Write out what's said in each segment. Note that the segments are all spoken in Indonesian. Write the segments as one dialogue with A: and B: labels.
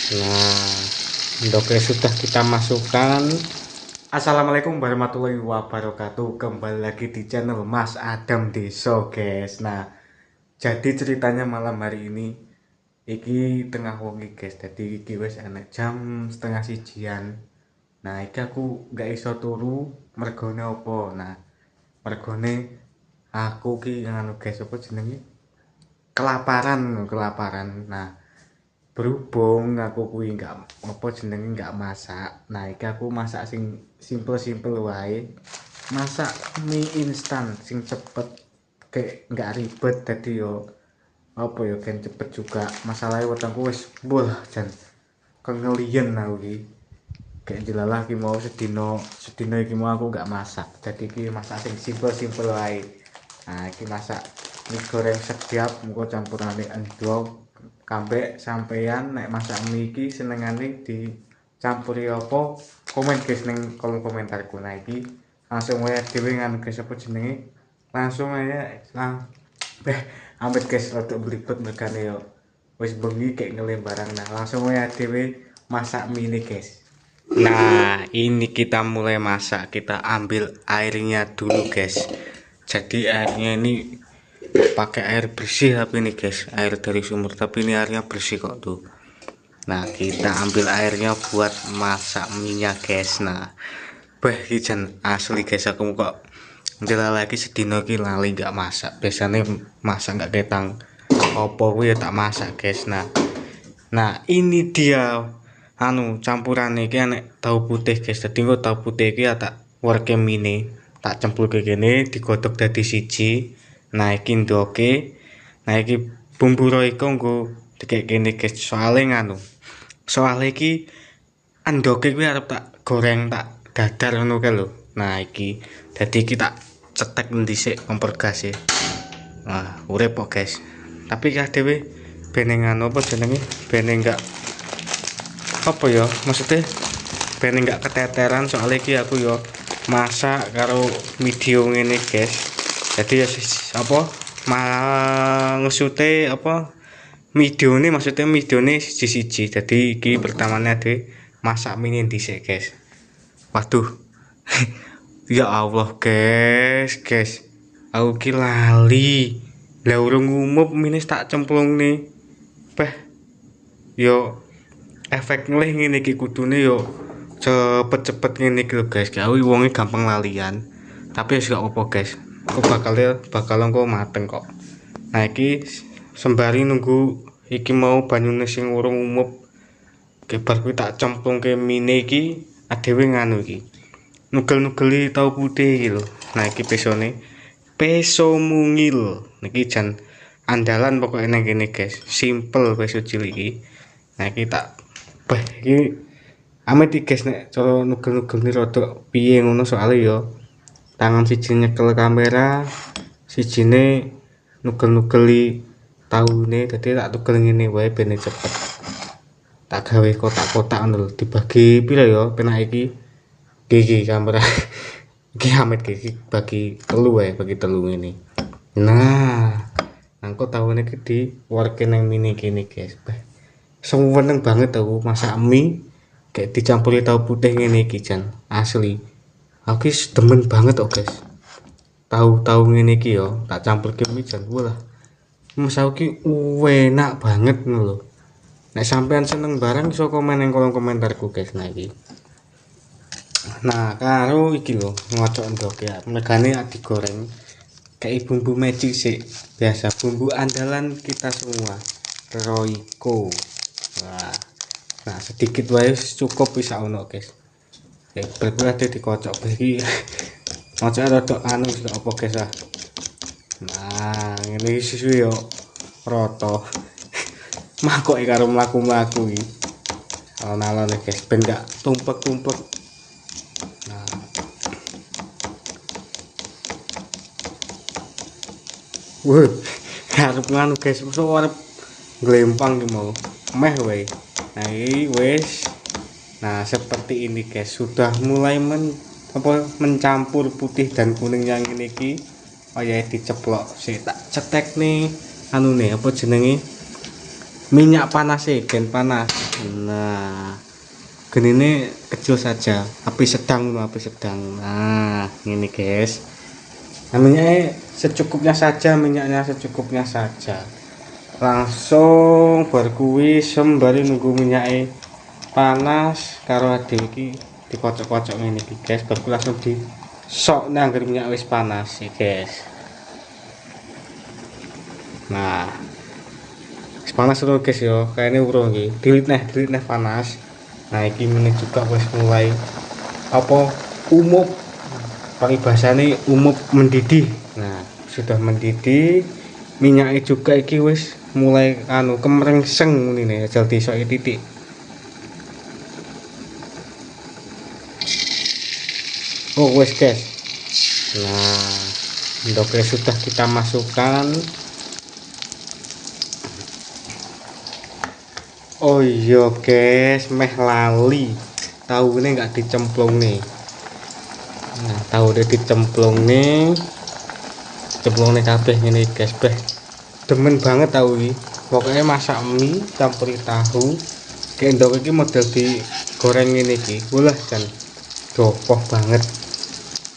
A: Nah, endoknya sudah kita masukkan. Assalamualaikum warahmatullahi wabarakatuh. Kembali lagi di channel Mas Adam Deso, guys. Nah, jadi ceritanya malam hari ini iki tengah wengi, guys. Jadi iki wis enek jam setengah sijian. Nah, iki aku nggak iso turu mergone apa. Nah, mergone aku ki nganu, guys, apa jenenge? Kelaparan. Nah, berhubung aku kuwi nggak apa jenenge nggak masak. Nah, iki aku masak sing simple wae. Masak mie instan sing cepet, kayak nggak ribet. Dadi yo apa yo kan cepet juga. Masalahnya wetengku wis jan kengelian aku iki. Kayak jelalah ki mau sedino iki mau aku nggak masak. Jadi iki masak sing simple wae. Nah, iki masak mie goreng setiap muga campurane endhog kambek. Sampeyan nek masak mie iki senengane dicampuri apa, komen guys ning kolom komentarku. Nah, iki langsung wae dhewe nganu guys, apa jenenge, langsung aja ambet guys rada belibet mergane yo wis bengi kayak ngelem barang. Nah, langsung wae dhewe masak mie ini guys. Nah, ini kita mulai masak. Kita ambil airnya dulu guys. Jadi airnya ini pakai air bersih tapi ini guys, air dari sumur, tapi ini airnya bersih kok tuh. Nah, kita ambil airnya buat masak minyak guys. Nah, ijan asli guys, aku kok jelas lagi sedino ki lali nggak masak. Biasanya masak nggak ketang opo ya tak masak guys. Nah, ini dia campuran iki enek tahu putih guys. Dadi engko tahu putih iki tak worke mini, tak cemplungke kene digodhog dadi siji. Nah, iki ndoke. Nah, iki bumbu roiko nggo dikek kene guys. Soale iki endoke kuwi arep tak goreng, tak dadar ngono kae lho. Nah, iki dadi iki tak cetek dhisik kompor gas e. Nah, urip kok guys. Tapi kah dhewe bene nganu apa jenenge? Bene enggak apa ya, maksudnya ben enggak keteteran. Soalnya iki aku yo masak karo video ngene guys. Jadi ya apa ngesute apa videone, maksudnya videone siji-siji. Jadi iki pertamanya ade masak mie dhisik guys. Waduh. Ya Allah guys, aku ki lali. Lah urung ngumup mie tak cemplungne. Yo efek ngelih ngene iki kudune yo cepet-cepet ngene iki lho guys. Aku wonge gampang lalian. Tapi wis gak apa guys. Aku bakal engko mateng kok. Nah, iki sembari nunggu iki mau banyune sing urung umup. Kebar kuwi tak cemplungke mine iki, adewe nganu iki. Nugel-nugeli tahu putih iki lho. Nah, iki peso mungil. Niki jan andalan pokoknya nang kene guys. Simple peso cilik iki. Nah, iki tak iki amit iki guys, nek cara nugel-nugel ni rada piye ngono, soalnya yo tangan siji nyekel kamera, sijine nugel-nugeli taune. Dadi tak tugel ngene wae ben cepet. Tak gawe kotak-kotak ngono lho, dibagi pira yo penak iki kamera. Iki amit iki bagi telu ngene. Nah, nangko taune iki di worke nang mini kene guys. Seneng banget aku masak mie kayak dicampuri tahu putih ngene iki jan asli. Aku demen banget kok guys. Tahu ngene iki yo tak campurke mie jan walah. Mas aku ki enak banget ngono lho. Nek sampean seneng barang iso komen ning kolom komentarku guys. Nah, iki. Nah, karo iki lho ngocok endok ya. Megane digoreng kayak bumbu magic sih. Biasa bumbu andalan kita semua. Royco. Nah, sedikit wae cukup bisa ono guys. Berarti dikocok iki. Ngocok rada anu juga apa guys ah. Nah, ngene susu yo rata. Makoke karo mlaku-mlaku iki. Alon-alon guys ben gak tumpek-tumpek. Nah. Wuh, arep nganu guys, mosok arep glempang ki mau. Meh wae. Nah, ini wes. Nah, seperti ini guys, sudah mulai mencampur putih dan kuning yang ini ki. Oh ya, diceplok sih tak cetek nih anu nih apa jenenge minyak panas gen panas. Nah, genine kecil saja, api sedang. Nah, ini guys. Nah, minyaknya secukupnya saja, langsung berkuwi sembari nunggu minyaknya panas karo ade iki dikocok-kocok ngene iki guys, baru langsung di sok nangger minyak wis panas ya guys. Nah, wis panas lho guys yo, kayaknya urung iki. Dilit neh panas. Nah, iki meneh juga wis mulai apa umup, paribasane umup mendidih. Nah, sudah mendidih, minyaknya juga iki wis mulai kemrengseng ngene ajal disoki titik. Oh wes guys. Nah, endoknya sudah kita masukkan. Oh iya guys, meh lali, tahu ini nggak dicemplung nih. Nah, tahu udah dicemplung nih kabeh ini guys, demen banget tahu ini. Pokoknya masak mie campuri tahu kayak endok ini model di goreng ini ki, ulah kan dopoh banget.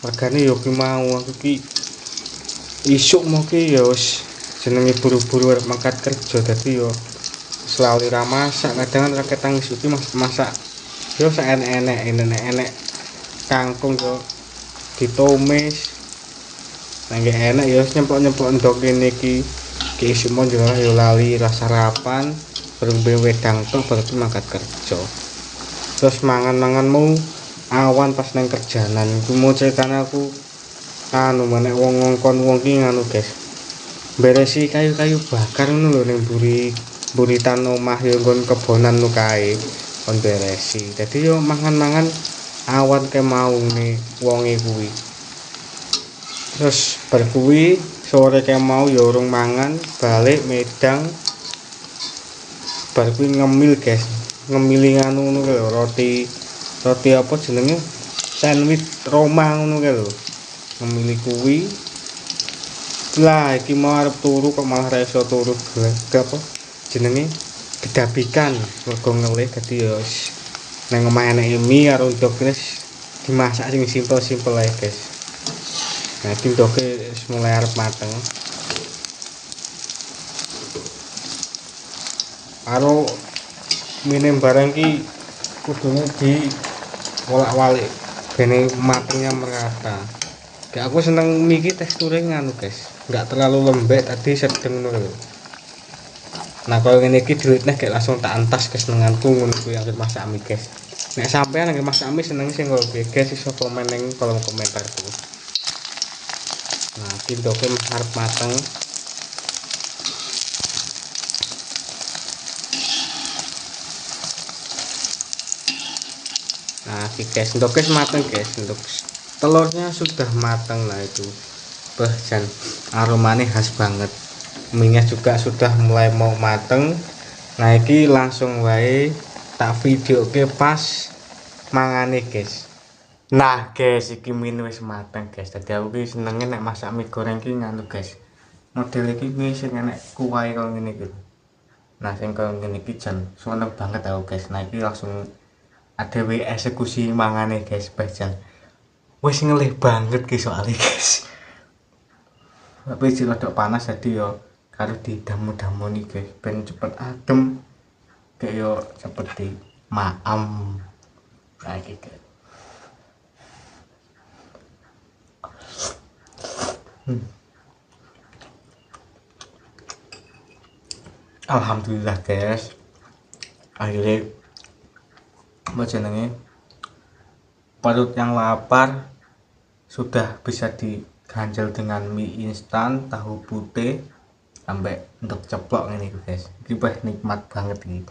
A: Regane yo ki mau aku ki isuk mau ki ya wis jenenge buru-buru arep mangkat kerja, dadi yo selalu ra masak. Kadang ra ketang isuki masak yo enek kangkung yo ditumis. Nah, nggih enak yo nyempok-nyempok endok kene iki isuk mon yo lali ra sarapan, berembe wedang tok baru mangkat kerja. Terus mangan-manganmu awan pas nang kerjaanan iku mau ceritane aku menek wong ngongkon wong ki guys, beresi kayu-kayu bakar ngono lho ning buritan omah yo nggon kebonan nu kae kon beresi. Dadi yo mangan-mangan awan ke mau nih wonge kuwi. Terus bar kuwi sore ke mau yo urung mangan, balik medang bar kuwi ngemil guys. Ngemili ngono lho, roti apa jenenge sandwich Roma ngono kae lho. Ngemili kuwi lah iki mau arep turu kok malah ra iso turu apa jenenge gedabikan mergo ngelih. Dadi ya nang omah eneke mie karo ndok dimasak sing simpel-simpel ae guys. Nah iki ndoke wis mulai arep mateng karo mie barang ki kudune di wolak-walik bene matengnya merata. Kayak aku seneng mie iki teksturnya guys, nggak terlalu lembek tadi sedeng ngono lho. Nah kalau ngene iki duitnya kayak langsung tak antas kesenenganku ngono kuwi yang masak mie guys. Nek sampean nang masak mie seneng sing ngono kuwi guys, iso komen ning kolom komentar tuh. Nah iki ndoke arep mateng. Nah iki guys ndoknya mateng guys, ndok telurnya sudah matang. Lah itu bahkan aromanya khas banget, minyak juga sudah mulai mau mateng. Nah iki langsung wae tak video ke pas mangane guys. Nah guys iki mie wis mateng guys, dadi aku ki senenge nek masak mie goreng ki guys, model iki mie sing enek kuwahe kaya ngene iki. Nah sing kaya ngene iki jan seneng banget aku guys. Nah iki langsung adewe eksekusi mangane guys, bahkan wis ngelih banget guys soalnya guys. Tapi rada panas jadi yo karo didamu-damu nih guys ben cepet adem kayak yo seperti maam kayak gitu. Alhamdulillah guys, akhirnya apa jenenge perut yang lapar sudah bisa diganjel dengan mie instan tahu putih sampai untuk ceplok ini guys. Ini nikmat banget ini.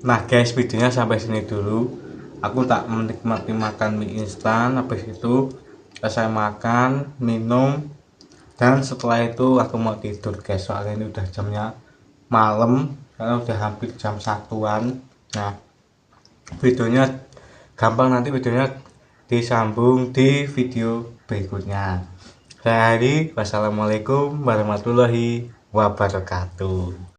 A: Nah guys, videonya sampai sini dulu. Aku tak menikmati makan mie instan. Habis itu selesai makan, minum, dan setelah itu aku mau tidur guys. Soalnya ini udah jamnya malam, karena udah hampir jam 1-an. Nah videonya gampang, nanti videonya disambung di video berikutnya. Jadi wassalamualaikum warahmatullahi wabarakatuh.